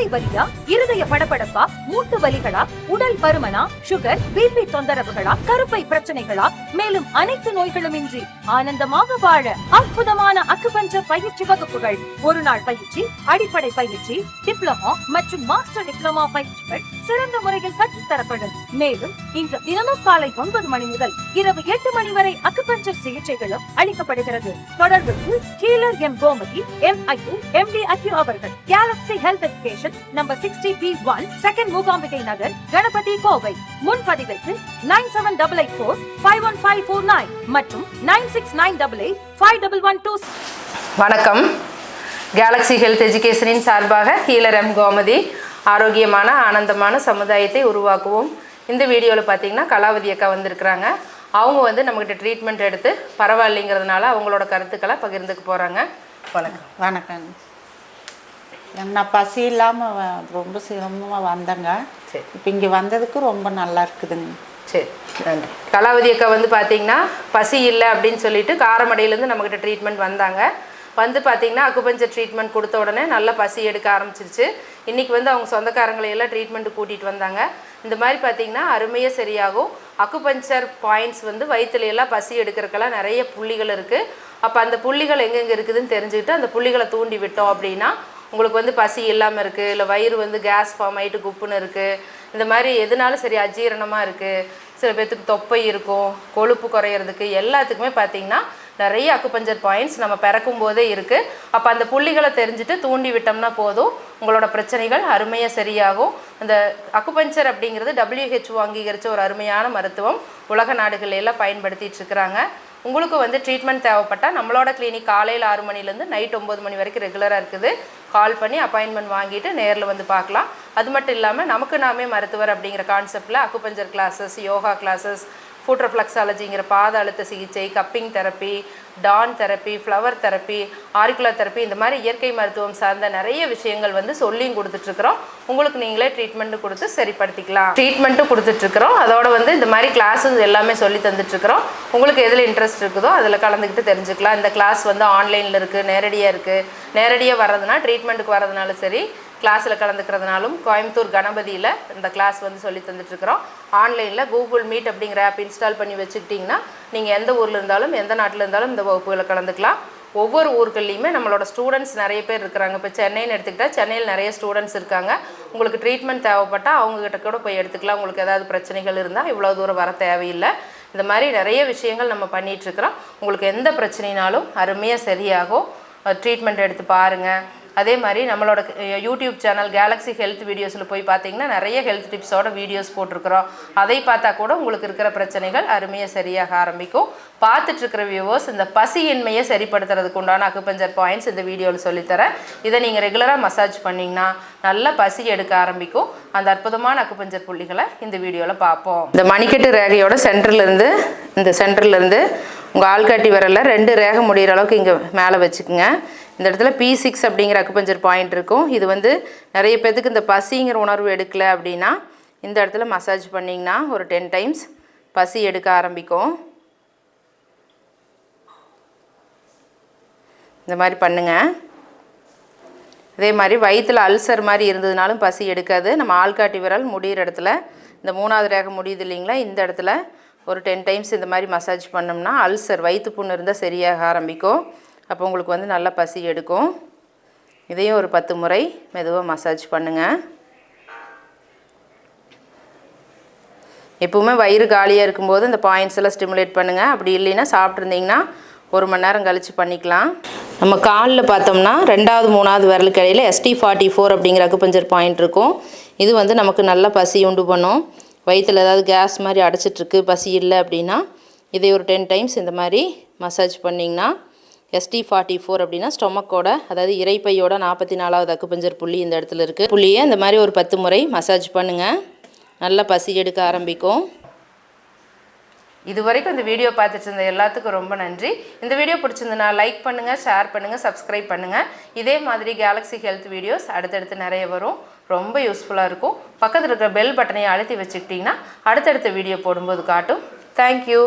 தலைவலியா, இருதய படபடப்பா, மூட்டு வலிகளா, உடல் பருமனா, சுகர், பிபி தொந்தரவுகளா, கருப்பை பிரச்சனைகளா, மேலும் அனைத்து நோய்களுமின்றி ஆனந்தமாக வாழ அற்புதமான அக்குபஞ்சர் பயிற்சி வகுப்புகள். ஒரு நாள் பயிற்சி, அடிப்படை பயிற்சி, டிப்ளமோ மற்றும் மாஸ்டர் டிப்ளமோ பயிற்சிகள் சிறந்த முறையில் கற்றுத்தரப்படும். மேலும் இன்று தினமும் காலை 9 மணி முதல் இரவு 8 மணி வரை அக்குபஞ்சர் சிகிச்சைகளும் அளிக்கப்படுகிறது. தொடர்புக்கு healer M Gomathi, MIU, MD acu அவர்கள். Galaxy health education, number 60B1, second Mookambigai Nagar, Ganapathy, Kovai. முன்பதிவிற்கு 9788451549 மற்றும் 9698851112. வணக்கம். கேலக்ஸி ஹெல்த் எஜுகேஷனின் சார்பாக ஹீலர் எம் கோமதி. ஆரோக்கியமான ஆனந்தமான சமுதாயத்தை உருவாக்குவோம். இந்த வீடியோவில் பார்த்தீங்கன்னா கலாவதி அக்கா வந்திருக்கிறாங்க. அவங்க வந்து நம்மகிட்ட ட்ரீட்மெண்ட் எடுத்து பரவாயில்லைங்கிறதுனால அவங்களோட கருத்துக்களை பகிர்ந்துக்க போகிறாங்க. வணக்கம். வணக்கம். நான் பசி இல்லாமல் ரொம்ப சிரமமாக வந்தேங்க. சரி, இப்போ இங்கே வந்ததுக்கு ரொம்ப நல்லா இருக்குதுங்க. சரி, நன்றி. கலாவதி அக்கா வந்து பார்த்தீங்கன்னா பசி இல்லை அப்படின்னு சொல்லிட்டு காரமடையிலேருந்து நம்மக்கிட்ட ட்ரீட்மெண்ட் வந்தாங்க. வந்து பார்த்திங்கன்னா அக்குபஞ்சர் ட்ரீட்மெண்ட் கொடுத்த உடனே நல்லா பசி எடுக்க ஆரம்பிச்சிருச்சு. இன்றைக்கி வந்து அவங்க சொந்தக்காரங்களையெல்லாம் ட்ரீட்மெண்ட்டு கூட்டிகிட்டு வந்தாங்க. இந்த மாதிரி பார்த்திங்கன்னா அருமையாக சரியாகும். அக்குபஞ்சர் பாயிண்ட்ஸ் வந்து வயிற்றுலையெல்லாம் பசி எடுக்கிறதுக்கெல்லாம் நிறைய புள்ளிகள் இருக்குது. அப்போ அந்த புள்ளிகள் எங்கெங்கே இருக்குதுன்னு தெரிஞ்சுக்கிட்டு அந்த புள்ளிகளை தூண்டி விட்டோம் அப்படின்னா உங்களுக்கு வந்து பசி இல்லாமல் இருக்குது, இல்லை வயிறு வந்து கேஸ் ஃபார்ம் ஆகிட்டு குப்புன்னு இருக்குது, இந்த மாதிரி எதுனாலும் சரி அஜீரணமாக இருக்குது, சில பேர்த்துக்கு தொப்பை இருக்கும், கொழுப்பு குறையிறதுக்கு எல்லாத்துக்குமே பார்த்திங்கன்னா நிறைய அக்குபஞ்சர் பாயிண்ட்ஸ் நம்ம பிறக்கும் போதே இருக்குது. அப்போ அந்த புள்ளிகளை தெரிஞ்சுட்டு தூண்டி விட்டோம்னா போதும், உங்களோட பிரச்சனைகள் அருமையாக சரியாகும். அந்த அக்குபஞ்சர் அப்படிங்கிறது WHO அங்கீகரித்த ஒரு அருமையான மருத்துவம். உலக நாடுகள் எல்லாம் பயன்படுத்திகிட்டு இருக்கிறாங்க. உங்களுக்கு வந்து ட்ரீட்மெண்ட் தேவைப்பட்டால் நம்மளோட கிளினிக் காலையில் 6 மணிலேருந்து நைட் 9 மணி வரைக்கும் ரெகுலராக இருக்குது. கால் பண்ணி அப்பாயின்மெண்ட் வாங்கிட்டு நேரில் வந்து பார்க்கலாம். அது மட்டும் இல்லாமல் நமக்கு நாமே மருத்துவர் அப்படிங்கிற கான்செப்டில் acupuncture classes, yoga classes, foot ரெஃப்ளெக்ஸாலஜிங்கிற பாத அழுத்த சிகிச்சை, cupping therapy, Dorn therapy, flower therapy, auricular therapy, இந்த மாதிரி இயற்கை மருத்துவம் சார்ந்த நிறைய விஷயங்கள் வந்து சொல்லியும் கொடுத்துட்ருக்குறோம். உங்களுக்கு நீங்களே ட்ரீட்மெண்ட்டு கொடுத்து சரிப்படுத்திக்கலாம். ட்ரீட்மெண்ட்டும் கொடுத்துட்ருக்குறோம். அதோட வந்து இந்த மாதிரி கிளாஸஸ் எல்லாமே சொல்லி தந்துட்டுருக்குறோம். உங்களுக்கு எதில் இன்ட்ரெஸ்ட் இருக்குதோ அதில் கலந்துக்கிட்டு தெரிஞ்சுக்கலாம். இந்த கிளாஸ் வந்து ஆன்லைனில் இருக்குது, நேரடியாக இருக்குது. நேரடியாக வர்றதுனா ட்ரீட்மெண்ட்டுக்கு வர்றதுனால சரி, கிளாஸில் கலந்துக்கிறதுனாலும் கோயம்புத்தூர் கணபதியில் இந்த கிளாஸ் வந்து சொல்லி தந்துட்டுருக்குறோம். ஆன்லைனில் கூகுள் மீட் அப்படிங்கிற ஆப் இன்ஸ்டால் பண்ணி வச்சுக்கிட்டிங்கன்னா நீங்கள் எந்த ஊரில் இருந்தாலும் எந்த நாட்டில் இருந்தாலும் இந்த வகுப்புகளை கலந்துக்கலாம். ஒவ்வொரு ஊர்கள்லையுமே நம்மளோட ஸ்டூடெண்ட்ஸ் நிறைய பேர் இருக்கிறாங்க. இப்போ சென்னைன்னு எடுத்துக்கிட்டால் சென்னையில் நிறைய ஸ்டூடெண்ட்ஸ் இருக்காங்க. உங்களுக்கு ட்ரீட்மெண்ட் தேவைப்பட்டால் அவங்ககிட்ட கூட போய் எடுத்துக்கலாம். உங்களுக்கு ஏதாவது பிரச்சனைகள் இருந்தால் இவ்வளோ தூரம் வர தேவையில்லை. இந்த மாதிரி நிறைய விஷயங்கள் நம்ம பண்ணிகிட்ருக்குறோம். உங்களுக்கு எந்த பிரச்சனைனாலும் அருமையாக சரியாகும். ட்ரீட்மெண்ட் எடுத்து பாருங்கள். அதே மாதிரி நம்மளோட யூடியூப் சேனல் கேலக்ஸி ஹெல்த் வீடியோஸில் போய் பார்த்தீங்கன்னா நிறைய ஹெல்த் டிப்ஸோட வீடியோஸ் போட்டிருக்கிறோம். அதை பார்த்தா கூட உங்களுக்கு இருக்கிற பிரச்சனைகள் அருமையாக சரியாக ஆரம்பிக்கும். பார்த்துட்ருக்கிற வியூவர்ஸ், இந்த பசியின்மையை சரிப்படுத்துறதுக்கு உண்டான அக்குபஞ்சர் பாயிண்ட்ஸ் இந்த வீடியோவில் சொல்லித்தரேன். இதை நீங்கள் ரெகுலராக மசாஜ் பண்ணிங்கன்னா நல்லா பசி எடுக்க ஆரம்பிக்கும். அந்த அற்புதமான அக்குபஞ்சர் புள்ளிகளை இந்த வீடியோவில் பார்ப்போம். இந்த மணிக்கட்டு ரேகையோட சென்டர்லேருந்து உங்கள் ஆள்காட்டி விரலில் 2 ரேகை முடிகிற அளவுக்கு இங்கே மேலே வச்சுக்கோங்க. இந்த இடத்துல P6 அப்படிங்கிற அக்குபஞ்சர் பாயிண்ட் இருக்கும். இது வந்து நிறைய பேருக்கு இந்த பசிங்கிற உணர்வு எடுக்கலை அப்படின்னா இந்த இடத்துல மசாஜ் பண்ணிங்கன்னா ஒரு 10 டைம்ஸ் பசி எடுக்க ஆரம்பிக்கும். இந்த மாதிரி பண்ணுங்கள். அதே மாதிரி வயிற்றில் அல்சர் மாதிரி இருந்ததுனாலும் பசி எடுக்காது. நம்ம ஆள்காட்டி விரல் முடிகிற இடத்துல இந்த 3வது ரேகை முடியுது இல்லைங்களா, இந்த இடத்துல ஒரு 10 டைம்ஸ் இந்த மாதிரி மசாஜ் பண்ணோம்னா அல்சர், வயிற்று புண்ணு இருந்தால் சரியாக ஆரம்பிக்கும். அப்போ உங்களுக்கு வந்து நல்லா பசி எடுக்கும். இதையும் ஒரு 10 முறை மெதுவாக மசாஜ் பண்ணுங்கள். எப்போவுமே வயிறு காலியாக இருக்கும்போது இந்த பாயிண்ட்ஸ் எல்லாம் ஸ்டிமுலேட் பண்ணுங்கள். அப்படி இல்லைன்னா சாப்பிட்ருந்தீங்கன்னா 1 மணி நேரம் கழித்து பண்ணிக்கலாம். நம்ம காலில் பார்த்தோம்னா 2வது 3வது விரலுக்கு இடையில் ST44 அப்படிங்கிற அக்குபஞ்சர் பாயிண்ட் இருக்கும். இது வந்து நமக்கு நல்ல பசி உண்டு பண்ணும். வயிற்றில் ஏதாவது கேஸ் மாதிரி அடைச்சிட்ருக்கு, பசி இல்லை அப்படின்னா இதை ஒரு 10 டைம்ஸ் இந்த மாதிரி மசாஜ் பண்ணிங்கன்னா ST44 அப்படின்னா ஸ்டொமக்கோட, அதாவது இறைப்பையோட 44வது அக்குபஞ்சர் புள்ளி இந்த இடத்துல இருக்குது. புள்ளியை இந்த மாதிரி ஒரு 10 முறை மசாஜ் பண்ணுங்கள். நல்லா பசி எடுக்க ஆரம்பிக்கும். இது வரைக்கும் இந்த வீடியோ பார்த்துட்டு இருந்த எல்லாத்துக்கும் ரொம்ப நன்றி. இந்த வீடியோ பிடிச்சிருந்தனா லைக் பண்ணுங்கள், ஷேர் பண்ணுங்கள், சப்ஸ்கிரைப் பண்ணுங்கள். இதே மாதிரி கேலக்ஸி ஹெல்த் வீடியோஸ் அடுத்தடுத்து நிறைய வரும். ரொம்ப யூஸ்ஃபுல்லாக இருக்கும். பக்கத்தில் இருக்கிற பெல் பட்டனை அழுத்தி வச்சுக்கிட்டிங்கன்னா அடுத்தடுத்த வீடியோ போடும்போது காட்டும். தேங்க்யூ.